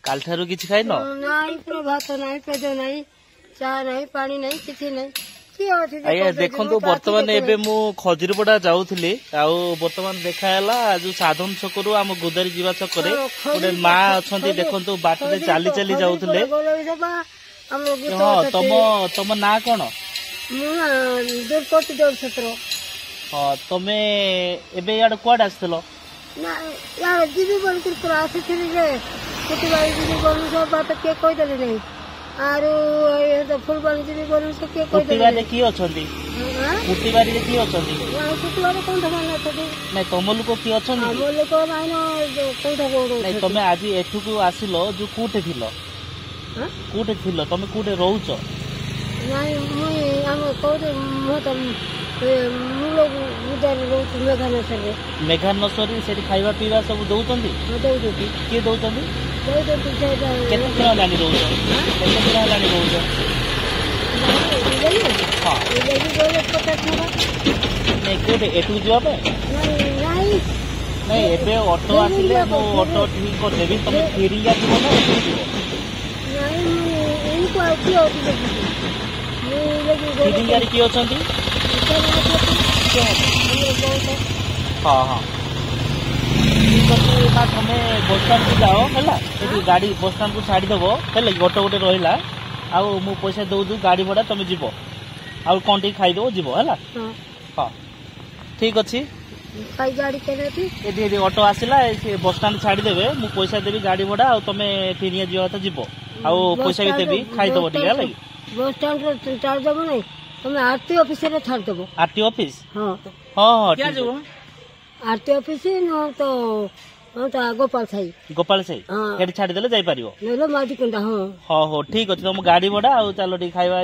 काल ठारू किछि खाइ न नाई पुरो भात नाई पेद नाई चा नाई पानी नाई किछि नाई आज्ञा देखो बर्तमान एबे मु खजुरीपड़ा जाऊली बर्तमान देखाला जो साधन छकरू आम गोदारी जीवा छकरे गोटे माँ अच्छा देखो बाटे चली चली जाऊले। हाँ तम ना कौन हाँ तमे एबे यार कुआड आसथिलो यार जीवी बोल आसी बात किए कहीदेले नहीं आरो फुलबाणी जीवी बोल से किए कहीदेले की अछंती कुटीबारी की अछंती कुटीबारी कोन धमान अछंती नहीं तुम लोग की अछंती हम लोग माइनो कोठा बोर्ड नहीं तुम आज एठुकू आसिलो जो कोठे थिलो कोठे थिलो तुम कोठे रहउछ नहीं मुई हम कोठे मत मेघानसरी से खाଇବା ପିଇବା ସବୁ ଦଉଛନ୍ତି କିଏ ଦଉଛନ୍ତି କେତେ ଦିନ ହେଲାଣି ରହୁଛ କେତେ ଦିନ ହେଲାଣି ରହୁଛ ନାଇଁ କୋଉଠି ଏଠୁ ଯିବା ପାଇଁ ନାଇଁ ଏବେ ଅଟୋ ଆସିଲେ ମୁଁ ଅଟୋ ଠିକ କରିଦେବି ତମେ ଫେରିକା ଯିବ ନା ଏଠୁ ଯିବ ଫେରିକାରେ କିଏ ଅଛନ୍ତି हाँ हाँ ठीक अच्छे ना तुम बसस्टाण्ड को जाओ है गाड़ी बसस्टाण्ड को छाड़देव है ऑटो गोटे रहा आउ मु पैसा दौदू गाड़ी भड़ा तुम जीव आउ कौन टी खाईदेव जीव है हाँ ठीक अच्छे ऑटो आसला बसस्टाण्ड छाड़देवे मु पैसा देवी गाड़ी भड़ा आ तुम फेरिया जीवा तो जीव आउ पैसा भी देवी खाईदेव टे बसस्टाण्ड छाड़देव नहीं तुम आरटी ऑफिस रे छाड़ देबो आरटी ऑफिस हां हां क्या जो आरटी ऑफिस न तो गोपाल साई एठी छाड़ी देले जाई परिबो नेलो माटी कुंडा हां हां हो ठीक अछि तुम गाड़ी भड़ा आ चलो ठी खाइबा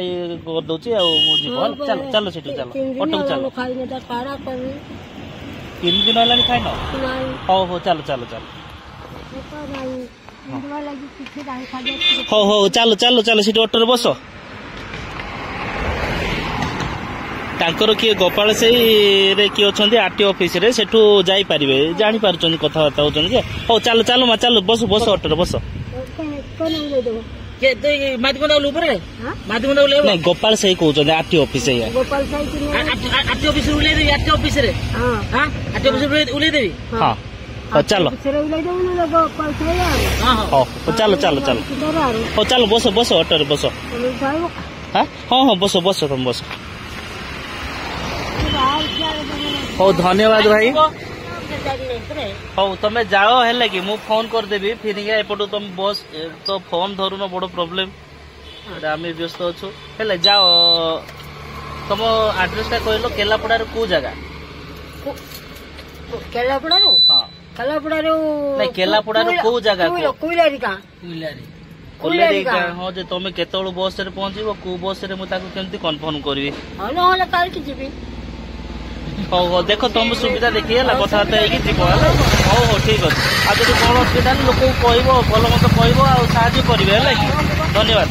कर दोची आ मु जीवो चलो चलो सेठी चलो ऑटो चलो खाइ ने त पारा कर 3 दिन हलानी खाइ न नहीं हो चलो चलो चलो तो नहीं दुआ लगी किथे दाई खा दे हो चलो चलो चलो सेठी ऑटो रे बसो तांकर किए गोपाल से किए अच्छे आरटी ऑफिस रे सेठू जाई परिबे जानी पारुचन कथाबार्ता होचन जे हो चलो चलो मा चलो बस बस ऑटो रे बस के तो मादगुंडा ऊपर रे हां मादगुंडा ले नहीं गोपाल से कहउचन आरटी ऑफिस है गोपाल से आरटी ऑफिस उले दे आरटी ऑफिस रे हां हां आरटी ऑफिस उले देबी हां हो चलो गोपाल से हां हो चलो चलो चलो हो चलो बस बस ऑटो रे बस हां हां बस बस तुम बस हो धन्यवाद भाई हो तुम जाओ है कि मु फोन कर देबी फिर एपटू तुम बस तो फोन धरुन बड़ प्रॉब्लम आम व्यस्त अच्छु है जाओ तुम एड्रेस टा कहलो केलापड़ा को जगह केलापड़ा हाँ केलापड़ा नहीं केलापड़ा को जगह कुइलारी हाँ जे तुम केतल बस रे पहुंचीबो को बस रे मु ताको केमती कन्फर्म करबी हां न काल की जीबी हो देखो तुम सुविधा देखी है कथबार्ता जीव हो ठीक अच्छे आज कौन असुविधा लोक कह भल मत कह साहय करेंगे धन्यवाद।